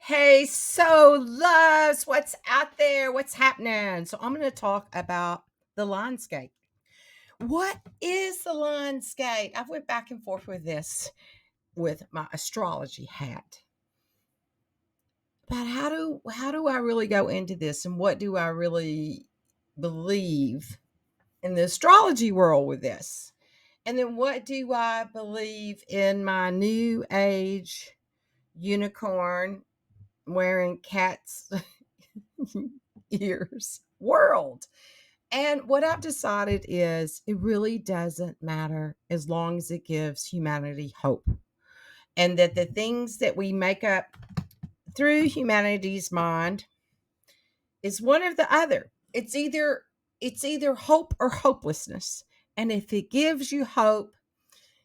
Hey, so loves, what's out there? What's happening? So, I'm going to talk about the landscape. What is the landscape? I've went back and forth with this with my astrology hat. But how do I really go into this, and what do I really believe in the astrology world with this? And then what do I believe in my new age unicorn wearing cats ears world? And what I've decided is it really doesn't matter as long as it gives humanity hope. And that the things that we make up through humanity's mind is one or the other. It's either hope or hopelessness. And if it gives you hope,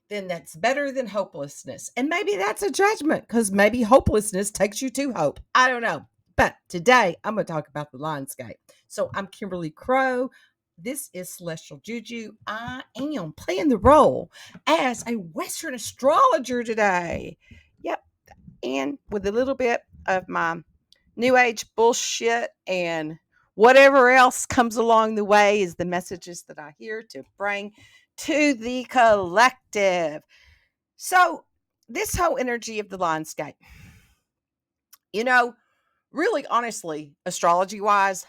then that's better than hopelessness. And maybe that's a judgment because maybe hopelessness takes you to hope. I don't know. But today I'm going to talk about the landscape. So I'm Kimberly Crow. This is Celestial Juju. I am playing the role as a Western astrologer today. Yep. And with a little bit of my new age bullshit and whatever else comes along the way is the messages that I hear to bring to the collective. So, this whole energy of the landscape, you know, really honestly, astrology wise,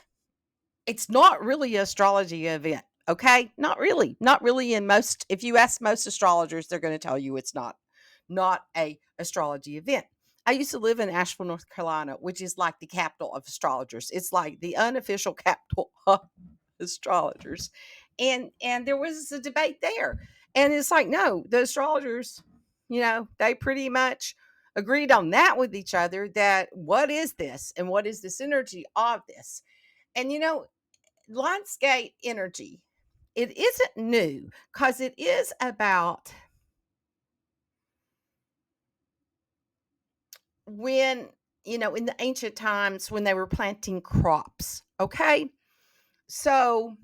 it's not really an astrology event. Okay. Not really. Not really in most, if you ask most astrologers, they're going to tell you it's not a astrology event. I used to live in Asheville, North Carolina, which is like the capital of astrologers. It's like the unofficial capital of astrologers. And there was a debate there. And it's like, no, the astrologers, they pretty much agreed on that with each other, that what is this and what is this energy of this? And landscape energy, it isn't new because it is about when, in the ancient times when they were planting crops. Okay. So,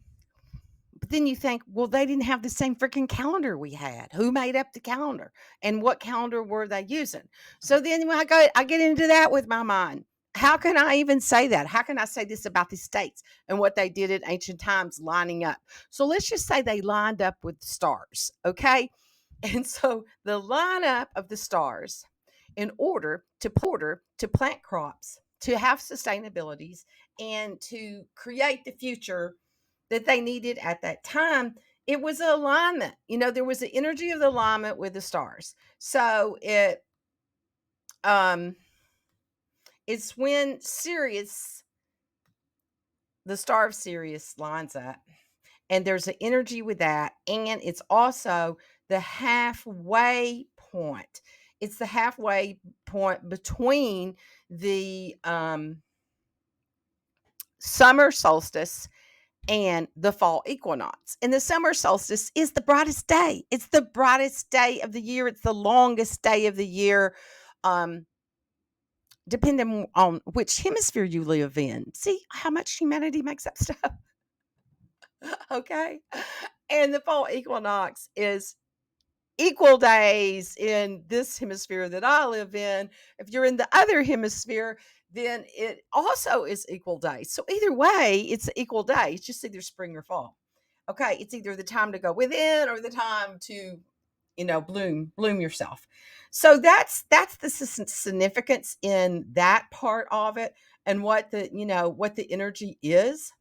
but then you think, well, they didn't have the same freaking calendar we had. Who made up the calendar? And what calendar were they using? So then when I get into that with my mind. How can I even say that? How can I say this about the states and what they did in ancient times lining up? So let's just say they lined up with the stars. Okay. And so the lineup of the stars in order to plant crops, to have sustainabilities, and to create the future that they needed at that time, it was alignment. There was the energy of the alignment with the stars. So um it's when Sirius, the star of Sirius, lines up, and there's an energy with that, and it's also the halfway point. It's the halfway point between the summer solstice and the fall equinox. And the summer solstice is the brightest day. It's the brightest day of the year. It's the longest day of the year. Um, Depending on which hemisphere you live in. See how much humanity makes up stuff. Okay. And the fall equinox is equal days in this hemisphere that I live in. If you're in the other hemisphere, then it also is equal days. So either way, it's equal day. It's just either spring or fall. Okay, it's either the time to go within or the time to, bloom yourself. So that's the significance in that part of it, and what the energy is.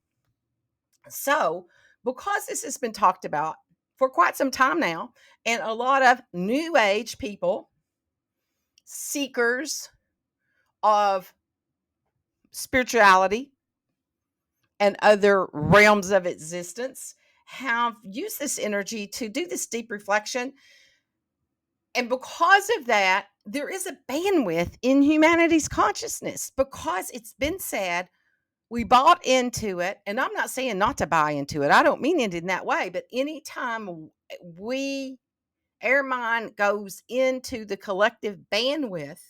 So, because this has been talked about for quite some time now, and a lot of new age people, seekers of spirituality and other realms of existence, have used this energy to do this deep reflection. And because of that, there is a bandwidth in humanity's consciousness, because it's been said we bought into it. And I'm not saying not to buy into it. I don't mean it in that way. But anytime our mind goes into the collective bandwidth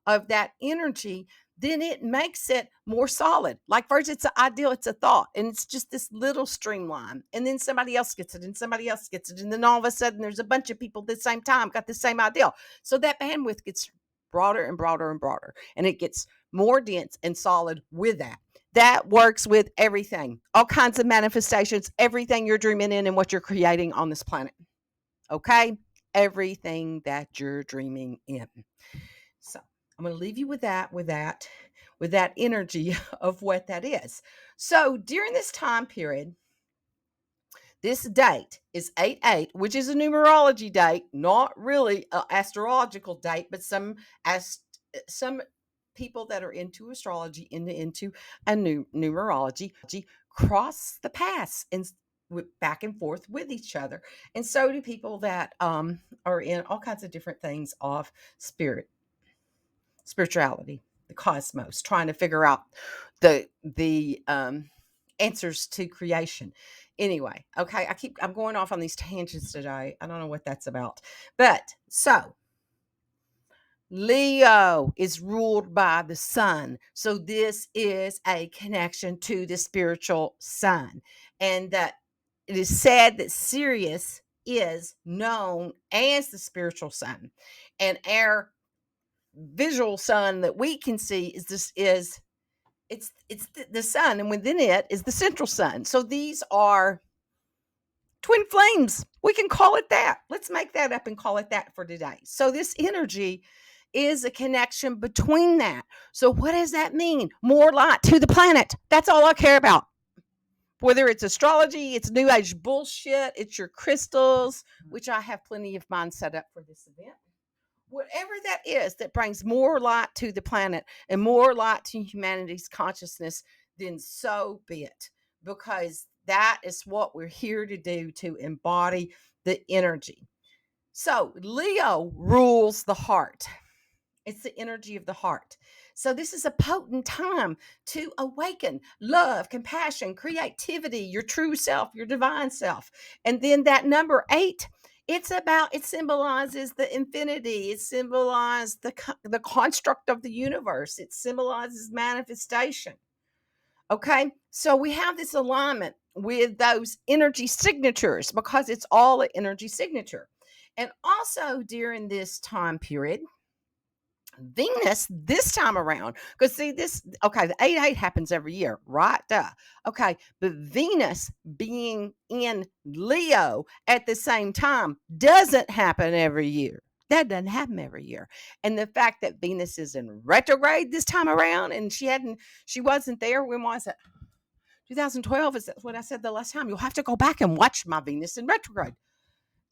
of that energy, then it makes it more solid. Like first, it's an ideal, it's a thought, and it's just this little streamline. And then somebody else gets it, and somebody else gets it. And then all of a sudden, there's a bunch of people at the same time got the same ideal. So that bandwidth gets broader and broader and broader, and it gets more dense and solid with that. That works with everything, all kinds of manifestations, everything you're dreaming in and what you're creating on this planet. Okay? Everything that you're dreaming in. So I'm going to leave you with that energy of what that is. So during this time period, this date is 8/8, which is a numerology date, not really an astrological date, but some people that are into astrology, into a numerology, cross the paths and back and forth with each other. And so do people that are in all kinds of different things of spirituality, the cosmos, trying to figure out the answers to creation. Anyway, okay, I'm going off on these tangents today. I don't know what that's about. But so Leo is ruled by the sun. So this is a connection to the spiritual sun. And that it is said that Sirius is known as the spiritual sun. And our visual sun that we can see is the sun, and within it is the central sun. So these are twin flames. We can call it that. Let's make that up and call it that for today. So this energy is a connection between that. So what does that mean? More light to the planet. That's all I care about. Whether it's astrology, it's new age bullshit, it's your crystals, which I have plenty of mine set up for this event. Whatever that is that brings more light to the planet and more light to humanity's consciousness, then so be it. Because that is what we're here to do, to embody the energy. So Leo rules the heart. It's the energy of the heart. So this is a potent time to awaken love, compassion, creativity, your true self, your divine self. And then that number 8, it symbolizes the infinity. It symbolizes the construct of the universe. It symbolizes manifestation. Okay, so we have this alignment with those energy signatures because it's all an energy signature. And also during this time period, Venus this time around, because see this, okay, the 8/8 happens every year, right? Duh. Okay, but Venus being in Leo at the same time doesn't happen every year. That doesn't happen every year. And the fact that Venus is in retrograde this time around, and she wasn't there. When was it? 2012 is what I said the last time. You'll have to go back and watch my Venus in retrograde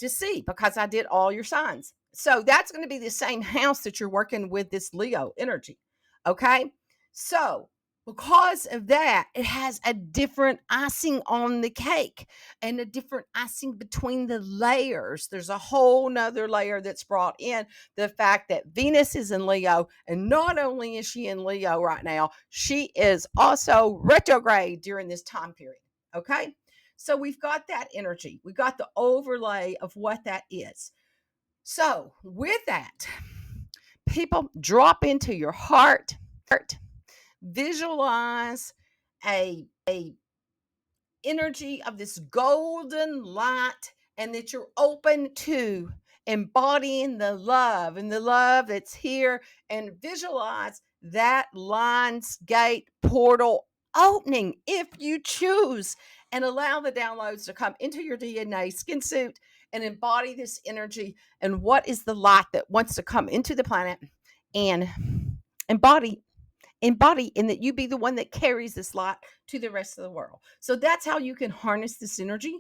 to see, because I did all your signs. So that's going to be the same house that you're working with this Leo energy. Okay. So because of that, it has a different icing on the cake and a different icing between the layers. There's a whole nother layer that's brought in the fact that Venus is in Leo. And not only is she in Leo right now, she is also retrograde during this time period. Okay. So we've got that energy. We've got the overlay of what that is. So with that, people, drop into your heart, visualize a energy of this golden light, and that you're open to embodying the love and the love that's here, and visualize that lion's gate portal opening if you choose, and allow the downloads to come into your DNA skin suit and embody this energy. And what is the light that wants to come into the planet and embody in that you be the one that carries this light to the rest of the world. So that's how you can harness this energy.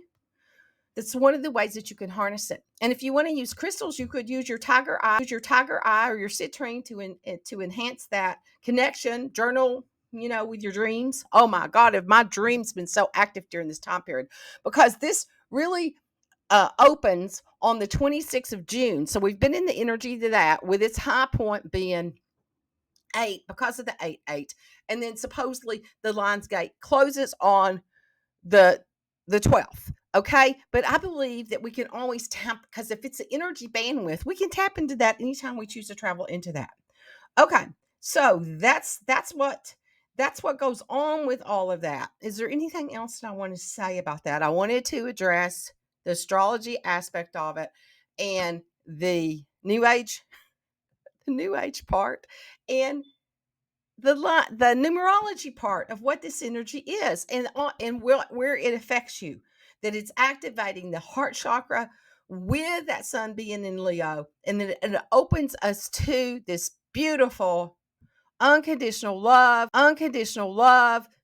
That's one of the ways that you can harness it. And if you want to use crystals, you could use your tiger eye, or your citrine to enhance that connection. Journal, with your dreams. Oh my God, have my dreams been so active during this time period, because this really opens on the 26th of June. So we've been in the energy to that, with its high point being 8 because of the 8/8, and then supposedly the Lions Gate closes on the 12th. Okay, but I believe that we can always tap, because if it's an energy bandwidth, we can tap into that anytime we choose to travel into that. Okay, so that's what goes on with all of that. Is there anything else that I want to say about that? I wanted to address the astrology aspect of it and the new age the New Age part, and the numerology part of what this energy is, and where it affects you. That it's activating the heart chakra with that sun being in Leo, and then it opens us to this beautiful unconditional love,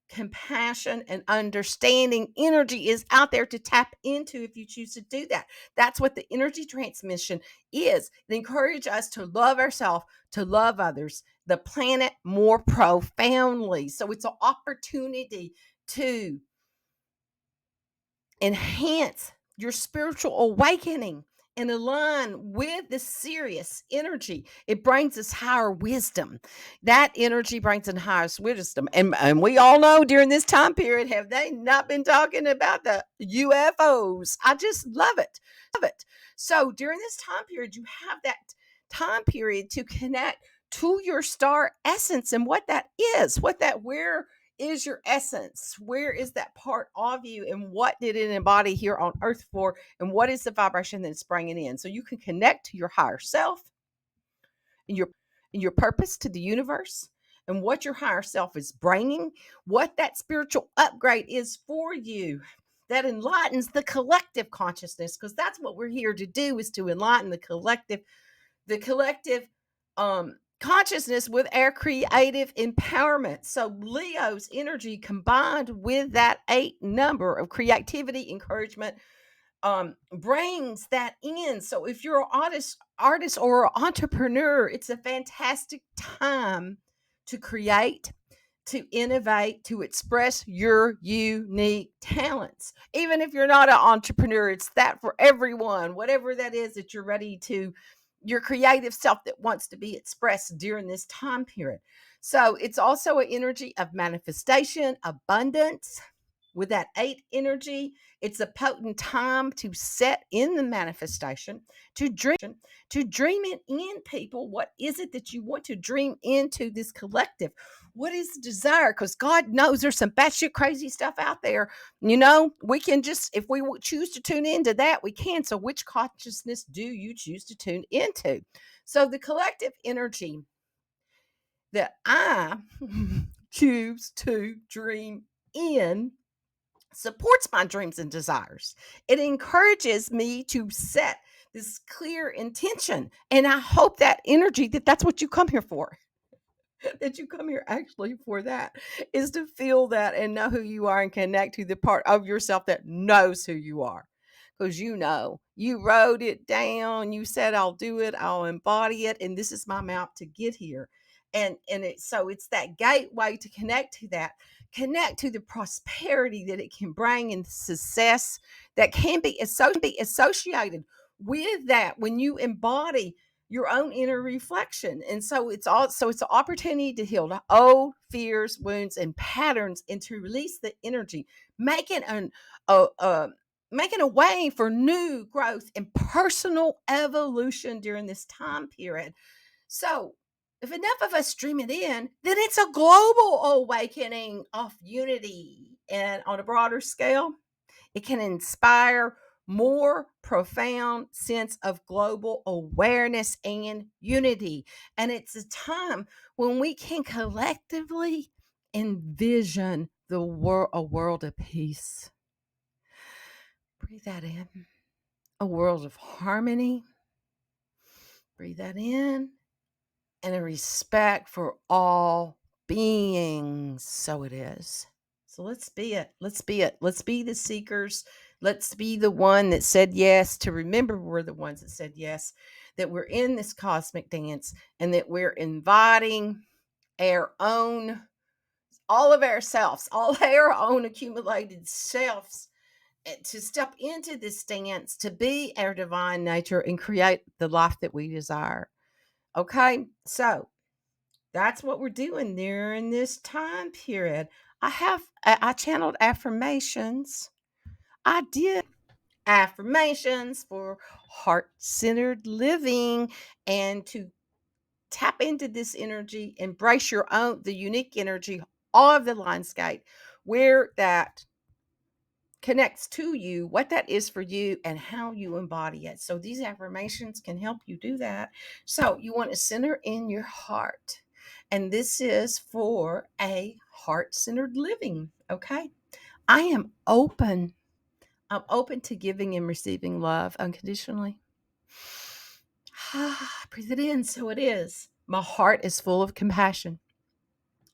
compassion, and understanding energy is out there to tap into if you choose to do that. That's what the energy transmission is. It encourages us to love ourselves, to love others, the planet more profoundly. So it's an opportunity to enhance your spiritual awakening and align with the serious energy. It brings us higher wisdom. That energy brings in highest wisdom. And we all know during this time period, have they not been talking about the UFOs? I just love it. Love it. So during this time period, you have that time period to connect to your star essence and what that is, where is your essence? Where is that part of you? And what did it embody here on earth for? And what is the vibration that it's bringing in? So you can connect to your higher self and your purpose to the universe and what your higher self is bringing, what that spiritual upgrade is for you that enlightens the collective consciousness, because that's what we're here to do, is to enlighten the collective consciousness with our creative empowerment. So Leo's energy combined with that 8 number of creativity, encouragement, brings that in. So if you're an artist or an entrepreneur, it's a fantastic time to create, to innovate, to express your unique talents. Even if you're not an entrepreneur, it's that for everyone, whatever that is that you're ready to, your creative self that wants to be expressed during this time period. So it's also an energy of manifestation, abundance. With that 8 energy, it's a potent time to set in the manifestation, to dream it in, people. What is it that you want to dream into this collective? What is the desire? Because God knows there's some batshit crazy stuff out there. We can just, if we choose to tune into that, we can. So which consciousness do you choose to tune into? So the collective energy that I choose to dream in supports my dreams and desires. It encourages me to set this clear intention. And I hope that energy, that's what you come here for. That you come here actually for that, is to feel that and know who you are and connect to the part of yourself that knows who you are. Because you wrote it down, you said, I'll do it, I'll embody it, and this is my map to get here. So it's that gateway to connect to that, connect to the prosperity that it can bring and success that can be associated with that when you embody your own inner reflection. And so it's an opportunity to heal the old fears, wounds, and patterns, and to release the energy, making a way for new growth and personal evolution during this time period. So if enough of us dream it in, then it's a global awakening of unity. And on a broader scale, it can inspire more profound sense of global awareness and unity. And it's a time when we can collectively envision a world of peace. Breathe that in. A world of harmony. Breathe that in. And a respect for all beings. So it is. So let's be it. Let's be it. Let's be the seekers. Let's be the one that said yes, to remember we're the ones that said yes, that we're in this cosmic dance, and that we're inviting all of ourselves, all our own accumulated selves, to step into this dance, to be our divine nature and create the life that we desire. Okay, so that's what we're doing during this time period. I channeled affirmations. I did affirmations for heart-centered living, and to tap into this energy, embrace the unique energy of the landscape, where that connects to you, what that is for you, and how you embody it. So these affirmations can help you do that. So you want to center in your heart. And this is for a heart-centered living. Okay. I am open. I'm open to giving and receiving love unconditionally. Breathe it in. So it is. My heart is full of compassion,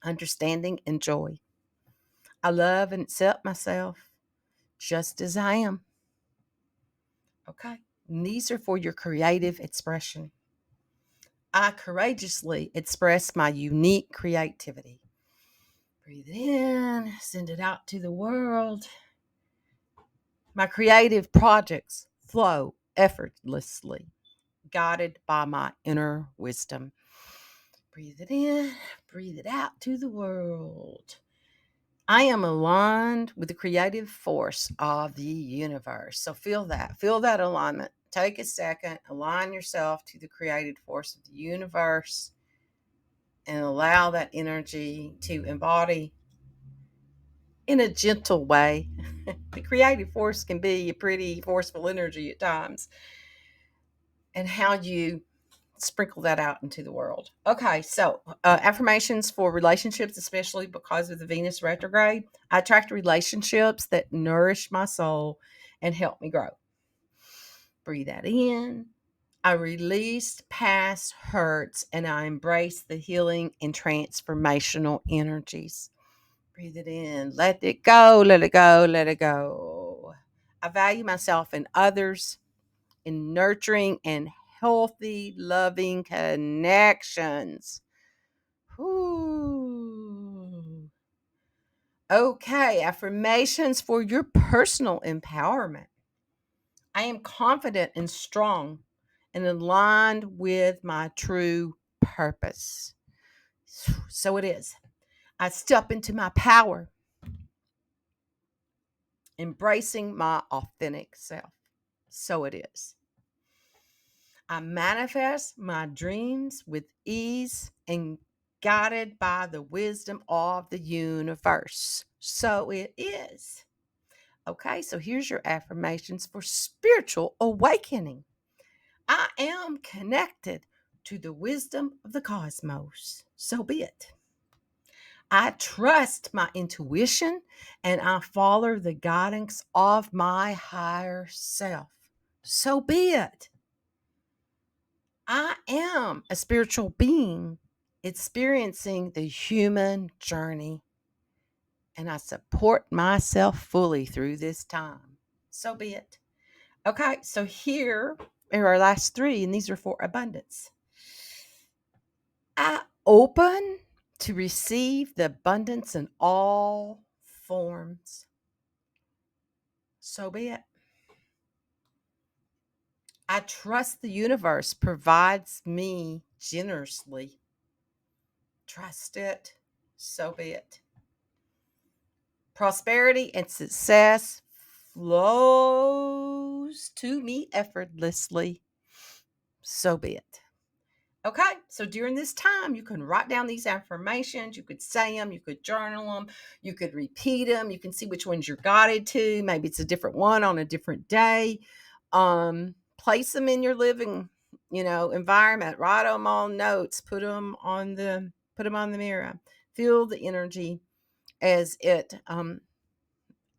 understanding, and joy. I love and accept myself just as I am. Okay. And these are for your creative expression. I courageously express my unique creativity. Breathe it in, send it out to the world. My creative projects flow effortlessly, guided by my inner wisdom. Breathe it in, breathe it out to the world. I am aligned with the creative force of the universe. So feel that alignment. Take a second, align yourself to the creative force of the universe, and allow that energy to embody in a gentle way. The creative force can be a pretty forceful energy at times, and how you sprinkle that out into the world. Okay, so affirmations for relationships, especially because of the Venus retrograde. I attract relationships that nourish my soul and help me grow. Breathe that in. I release past hurts and I embrace the healing and transformational energies. Breathe it in. Let it go, let it go, let it go. I value myself and others in nurturing and healthy, loving connections. Whew. Okay, affirmations for your personal empowerment. I am confident and strong and aligned with my true purpose. So it is. I step into my power, embracing my authentic self. So it is. I manifest my dreams with ease and guided by the wisdom of the universe. So it is. Okay, so here's your affirmations for spiritual awakening. I am connected to the wisdom of the cosmos. So be it. I trust my intuition and I follow the guidance of my higher self. So be it. I am a spiritual being experiencing the human journey, and I support myself fully through this time. So be it. Okay, so here are our last three, and these are for abundance. I open to receive the abundance in all forms. So be it. I trust the universe provides me generously. Trust it. So be it. Prosperity and success flows to me effortlessly. So be it. Okay, so during this time, you can write down these affirmations. You could say them, you could journal them, you could repeat them. You can see which ones you're guided to. Maybe it's a different one on a different day. Place them in your living, environment. Write them on notes. Put them on the mirror. Feel the energy as it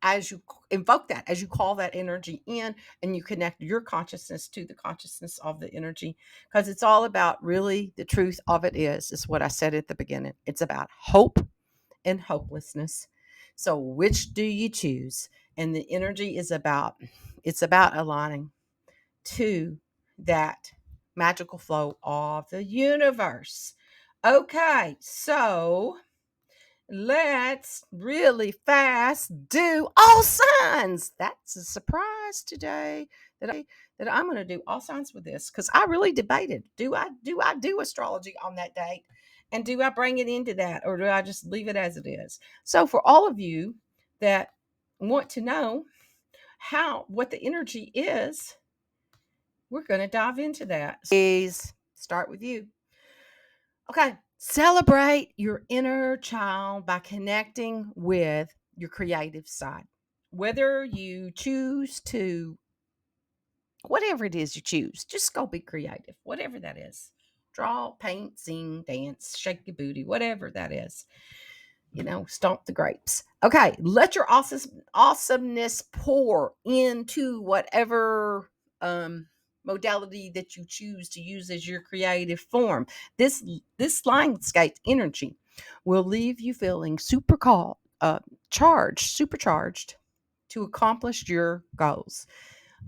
as you invoke that, as you call that energy in, and you connect your consciousness to the consciousness of the energy, because it's all about, really, the truth of it is what I said at the beginning. It's about hope and hopelessness. So which do you choose? And the energy is about aligning to that magical flow of the universe. Okay, so let's really fast do all signs. That's a surprise today that I'm going to do all signs with this, because I really debated, do I do astrology on that date, and do I bring it into that, or do I just leave it as it is? So for all of you that want to know what the energy is, we're going to dive into that. Please start with you. Okay, celebrate your inner child by connecting with your creative side. Whether you choose to, whatever it is you choose, just go be creative, whatever that is. Draw, paint, sing, dance, shake your booty, whatever that is. Stomp the grapes. Okay, let your awesomeness pour into whatever modality that you choose to use as your creative form. This landscape energy will leave you feeling supercharged to accomplish your goals.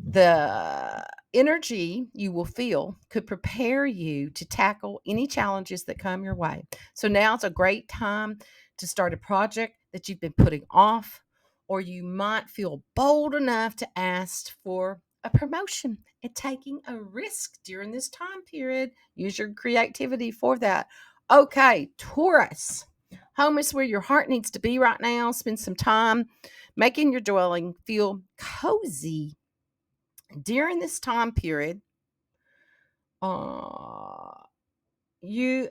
The energy you will feel could prepare you to tackle any challenges that come your way. So now's a great time to start a project that you've been putting off, or you might feel bold enough to ask for a promotion and taking a risk during this time period. Use your creativity for that. Okay, Taurus. Home is where your heart needs to be right now. Spend some time making your dwelling feel cozy during this time period. uh you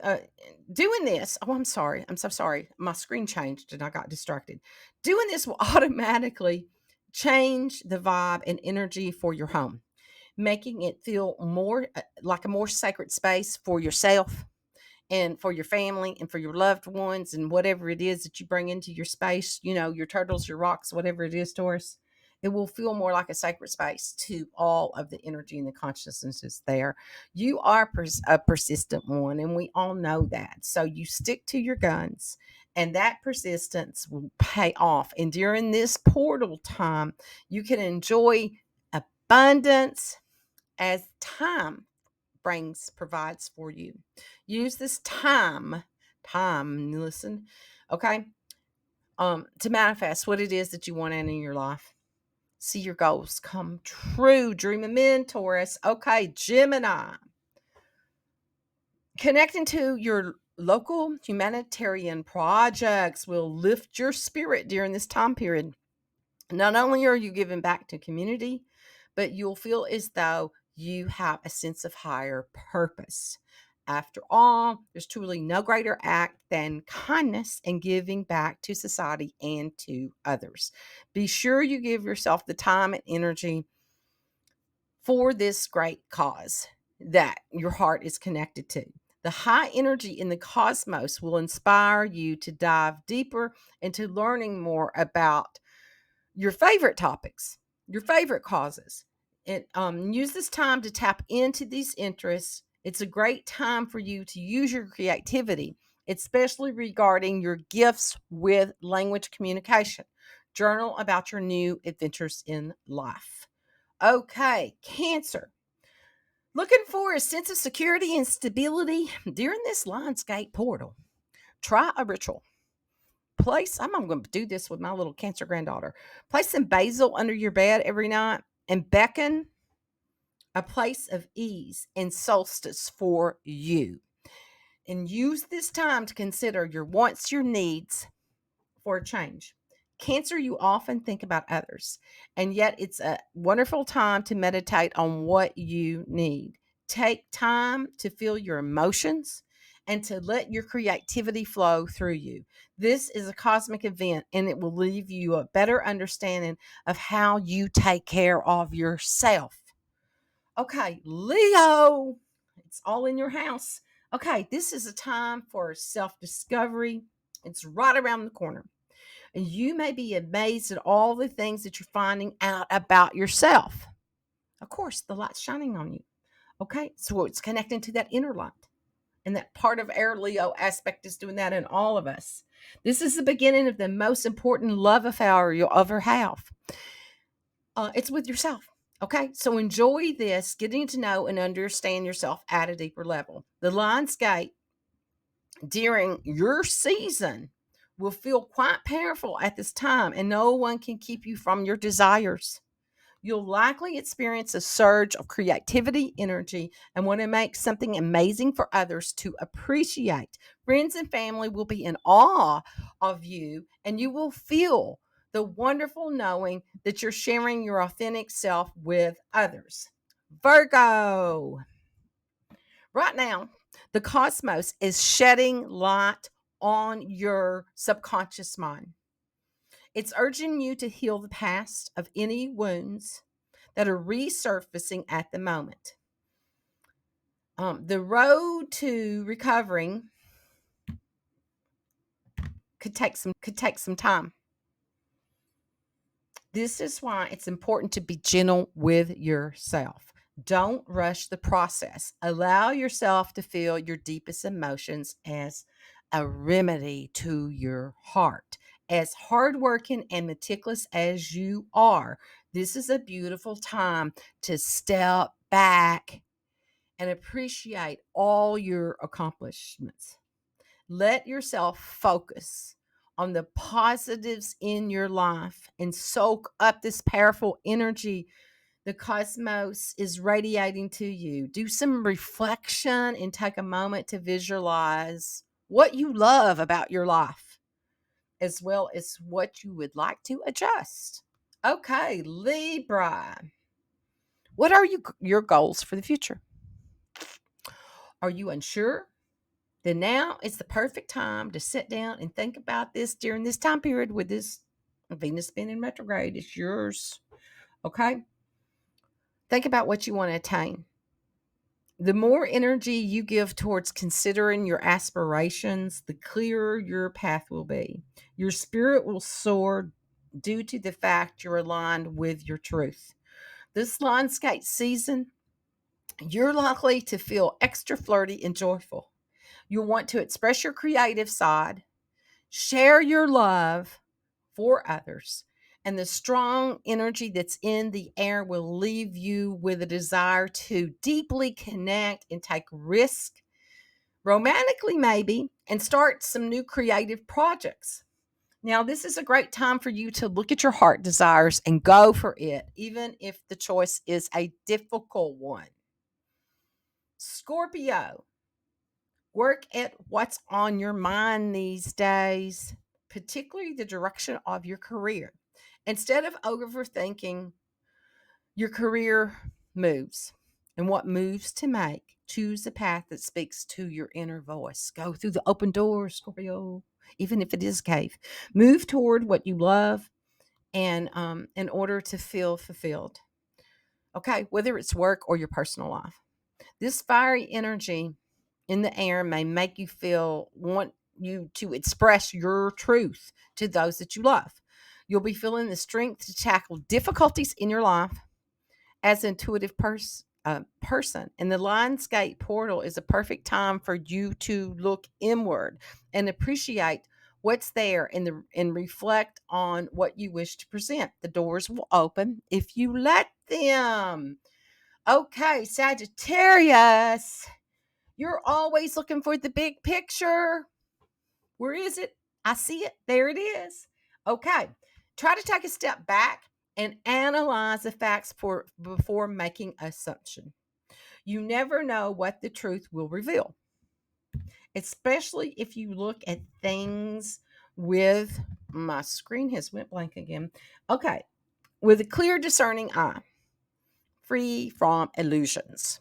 doing this, oh, I'm sorry, I'm so sorry, my screen changed and I got distracted. Doing this will automatically change the vibe and energy for your home, making it feel more like a more sacred space for yourself and for your family and for your loved ones and whatever it is that you bring into your space, your turtles, your rocks, whatever it is, Taurus. It will feel more like a sacred space to all of the energy and the consciousnesses there. You are a persistent one, and we all know that. So you stick to your guns, and that persistence will pay off. And during this portal time, you can enjoy abundance as time provides for you. Use this listen, okay, to manifest what it is that you want in your life. See your goals come true. Dream them in, Taurus. Okay, Gemini. Connecting to your local humanitarian projects will lift your spirit during this time period. Not only are you giving back to community, but you'll feel as though you have a sense of higher purpose. After all, there's truly no greater act than kindness and giving back to society and to others. Be sure you give yourself the time and energy for this great cause that your heart is connected to. The high energy in the cosmos will inspire you to dive deeper into learning more about your favorite topics, your favorite causes, and use this time to tap into these interests. It's a great time for you to use your creativity, especially regarding your gifts with language communication. Journal about your new adventures in life. Okay, Cancer. Looking for a sense of security and stability during this Lionsgate portal. Try a ritual. I'm going to do this with my little Cancer granddaughter. Place some basil under your bed every night and beckon a place of ease and solstice for you. And use this time to consider your wants, your needs for a change. Cancer, you often think about others, and yet it's a wonderful time to meditate on what you need. Take time to feel your emotions and to let your creativity flow through you. This is a cosmic event, and it will leave you a better understanding of how you take care of yourself. Okay, Leo, it's all in your house. Okay, this is a time for self discovery. It's right around the corner. And you may be amazed at all the things that you're finding out about yourself. Of course, the light's shining on you. Okay, so it's connecting to that inner light. And that part of our Leo aspect is doing that in all of us. This is the beginning of the most important love affair you'll ever have. It's with yourself. Okay, so enjoy this, getting to know and understand yourself at a deeper level. The Lionsgate during your season will feel quite powerful at this time, and no one can keep you from your desires. You'll likely experience a surge of creativity, energy, and want to make something amazing for others to appreciate. Friends and family will be in awe of you, and you will feel the wonderful knowing that you're sharing your authentic self with others. Virgo. Right now, the cosmos is shedding light on your subconscious mind. It's urging you to heal the past of any wounds that are resurfacing at the moment. The road to recovering could take some time. This is why it's important to be gentle with yourself. Don't rush the process. Allow yourself to feel your deepest emotions as a remedy to your heart. As hardworking and meticulous as you are, this is a beautiful time to step back and appreciate all your accomplishments. Let yourself focus on the positives in your life and soak up this powerful energy the cosmos is radiating to you. Do some reflection and take a moment to visualize what you love about your life, as well as what you would like to adjust. Okay, Libra. What are your goals for the future? Are you unsure? Then now is the perfect time to sit down and think about this during this time period with this Venus spinning retrograde. It's yours. Okay? Think about what you want to attain. The more energy you give towards considering your aspirations, the clearer your path will be. Your spirit will soar due to the fact you're aligned with your truth. This Lionsgate season, you're likely to feel extra flirty and joyful. You'll want to express your creative side, share your love for others, and the strong energy that's in the air will leave you with a desire to deeply connect and take risk, romantically maybe, and start some new creative projects. Now, this is a great time for you to look at your heart desires and go for it, even if the choice is a difficult one. Scorpio, work at what's on your mind these days, particularly the direction of your career. Instead of overthinking your career moves and what moves to make, choose a path that speaks to your inner voice. Go through the open doors, Scorpio, even if it is a cave. Move toward what you love and in order to feel fulfilled. Okay, whether it's work or your personal life. This fiery energy in the air may make you want you to express your truth to those that you love. You'll be feeling the strength to tackle difficulties in your life as an intuitive person. And the Lionsgate portal is a perfect time for you to look inward and appreciate what's there and reflect on what you wish to present. The doors will open if you let them. Okay, Sagittarius. You're always looking for the big picture. Where is it? I see it. There it is. Okay. Try to take a step back and analyze the facts before making assumption. You never know what the truth will reveal, especially if you look at things with my screen has went blank again. Okay. With a clear discerning eye, free from illusions.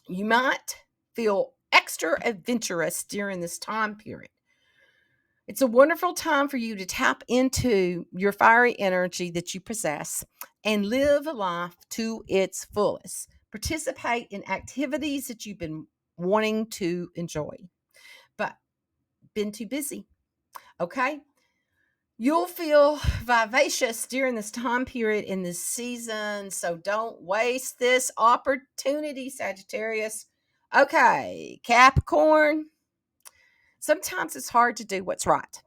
You might feel extra adventurous during this time period. It's a wonderful time for you to tap into your fiery energy that you possess and live a life to its fullest. Participate in activities that you've been wanting to enjoy, but been too busy. Okay? You'll feel vivacious during this time period in this season, so don't waste this opportunity, Sagittarius. Okay, Capricorn. Sometimes it's hard to do what's right.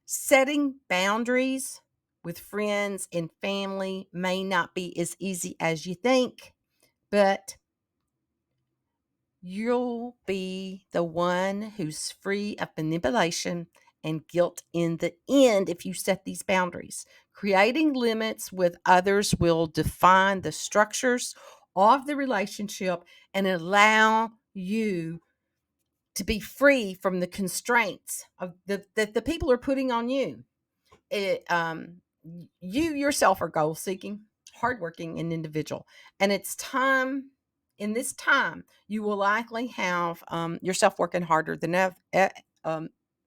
Setting boundaries with friends and family may not be as easy as you think, but you'll be the one who's free of manipulation and guilt in the end if you set these boundaries. Creating limits with others will define the structures of the relationship and allow you to be free from the constraints of that the people are putting on you. You yourself are goal seeking, hardworking, and individual, and it's time. In this time, you will likely have yourself working harder than ever.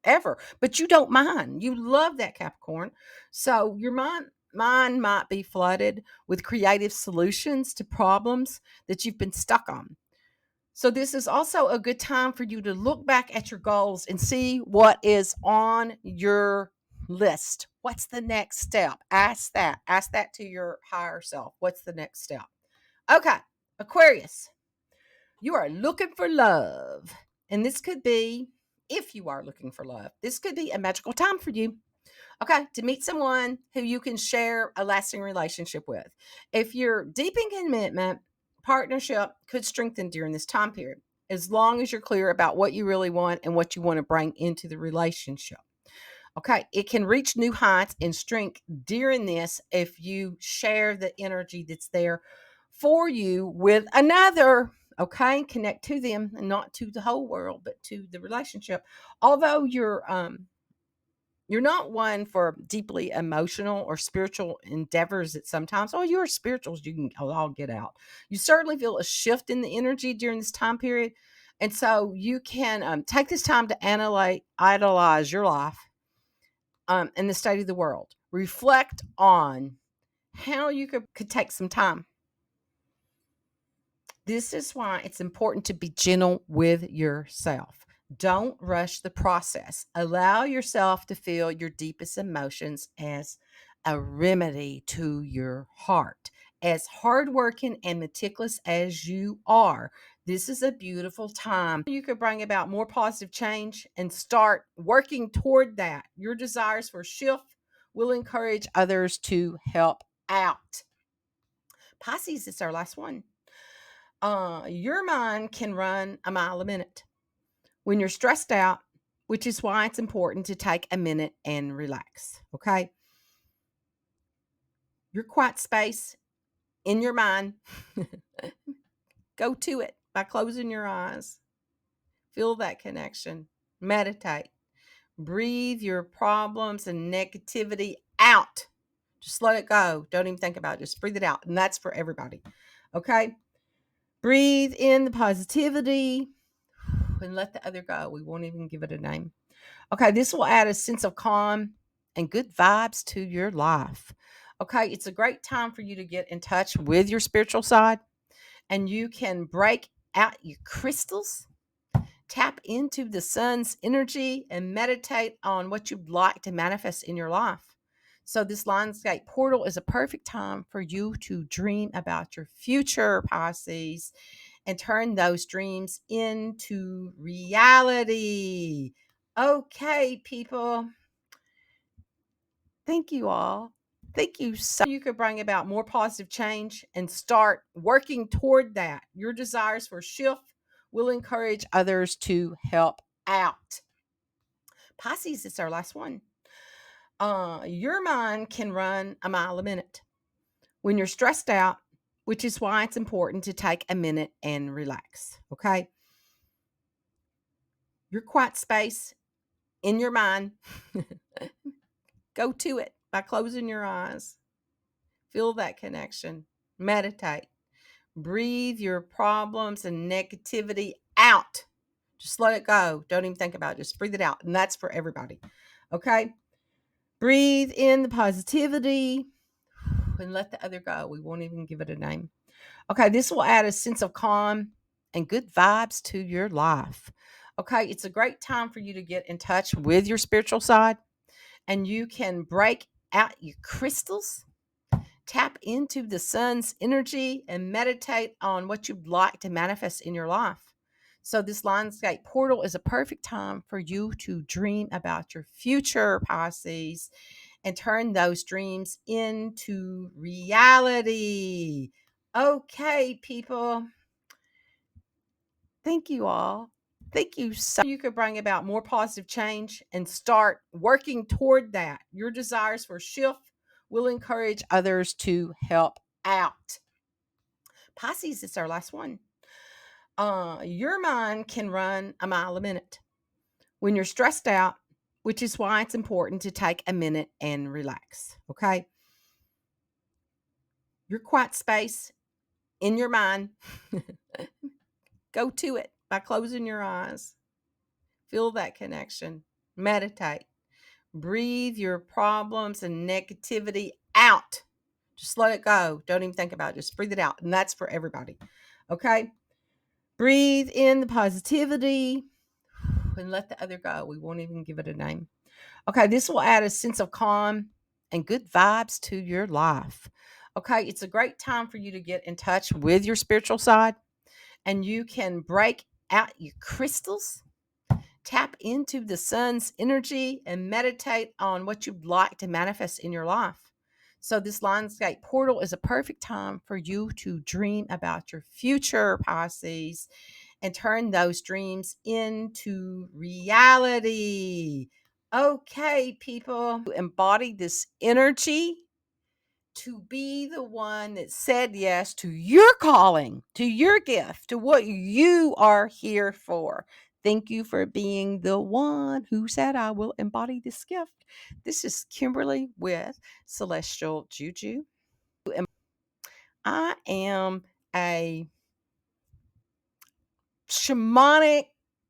forever, but you don't mind. You love that Capricorn. So your mind might be flooded with creative solutions to problems that you've been stuck on. So this is also a good time for you to look back at your goals and see what is on your list. What's the next step? Ask that. Ask that to your higher self. What's the next step? Okay, Aquarius, you are looking for love. And this could be, if you are looking for love, this could be a magical time for you. Okay, to meet someone who you can share a lasting relationship with. If you're deep in commitment, partnership could strengthen during this time period, as long as you're clear about what you really want and what you want to bring into the relationship. Okay, it can reach new heights and strength during this if you share the energy that's there for you with another. Okay, connect to them and not to the whole world, but to the relationship. Although you're not one for deeply emotional or spiritual endeavors at sometimes. Oh, you're spirituals, you can all get out. You certainly feel a shift in the energy during this time period. And so you can take this time to idolize your life and the state of the world. Reflect on how you could take some time. This is why it's important to be gentle with yourself. Don't rush the process. Allow yourself to feel your deepest emotions as a remedy to your heart. As hardworking and meticulous as you are, this is a beautiful time. You could bring about more positive change and start working toward that. Your desires for shift will encourage others to help out. Pisces, it's our last one. Your mind can run a mile a minute when you're stressed out, which is why it's important to take a minute and relax. Okay. Your quiet space in your mind, go to it by closing your eyes. Feel that connection. Meditate. Breathe your problems and negativity out. Just let it go. Don't even think about it. Just breathe it out. And that's for everybody. Okay. Breathe in the positivity and let the other go. We won't even give it a name. Okay, this will add a sense of calm and good vibes to your life. Okay, it's a great time for you to get in touch with your spiritual side, and you can break out your crystals, tap into the sun's energy, and meditate on what you'd like to manifest in your life. So, this Lionsgate portal is a perfect time for you to dream about your future, Pisces, and turn those dreams into reality. Okay, people. Thank you all. Thank you so you could bring about more positive change and start working toward that. Your desires for shift will encourage others to help out. Pisces, it's our last one. Your mind can run a mile a minute when you're stressed out, which is why it's important to take a minute and relax. Okay. Your quiet space in your mind, go to it by closing your eyes. Feel that connection. Meditate. Breathe your problems and negativity out. Just let it go. Don't even think about it. Just breathe it out. And that's for everybody. Okay? Breathe in the positivity and let the other go. We won't even give it a name. Okay, this will add a sense of calm and good vibes to your life. Okay, it's a great time for you to get in touch with your spiritual side, and you can break out your crystals, tap into the sun's energy, and meditate on what you'd like to manifest in your life. So, this Lionsgate portal is a perfect time for you to dream about your future, Pisces, and turn those dreams into reality. Okay, people. Thank you all. Thank you so you could bring about more positive change and start working toward that. Your desires for shift will encourage others to help out. Pisces, it's our last one. Your mind can run a mile a minute when you're stressed out, which is why it's important to take a minute and relax. Okay. Your quiet space in your mind, go to it by closing your eyes. Feel that connection. Meditate. Breathe your problems and negativity out. Just let it go. Don't even think about it. Just breathe it out. And that's for everybody. Okay? Breathe in the positivity and let the other go. We won't even give it a name. Okay, this will add a sense of calm and good vibes to your life. Okay, it's a great time for you to get in touch with your spiritual side, and you can break out your crystals, tap into the sun's energy, and meditate on what you'd like to manifest in your life. So, this Lionsgate portal is a perfect time for you to dream about your future, Pisces, and turn those dreams into reality. Okay, people, embody this energy to be the one that said yes to your calling, to your gift, to what you are here for. Thank you for being the one who said, I will embody this gift. This is Kimberly with Celestial Juju. I am a shamanic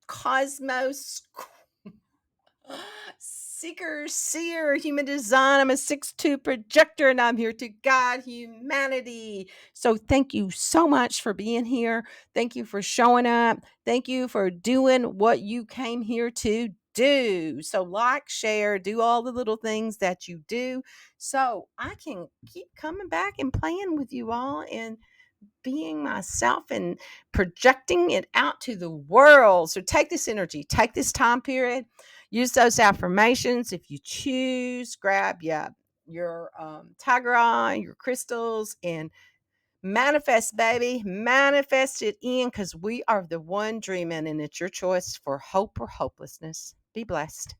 cosmos seeker, seer, human design. I'm a 6'2" projector and I'm here to guide humanity. So thank you so much for being here. Thank you for showing up. Thank you for doing what you came here to do. So like, share, do all the little things that you do so I can keep coming back and playing with you all and being myself and projecting it out to the world. So take this energy, take this time period, use those affirmations. If you choose, grab your tiger eye, your crystals, and manifest, baby. Manifest it in, because we are the one dreaming, and it's your choice for hope or hopelessness. Be blessed.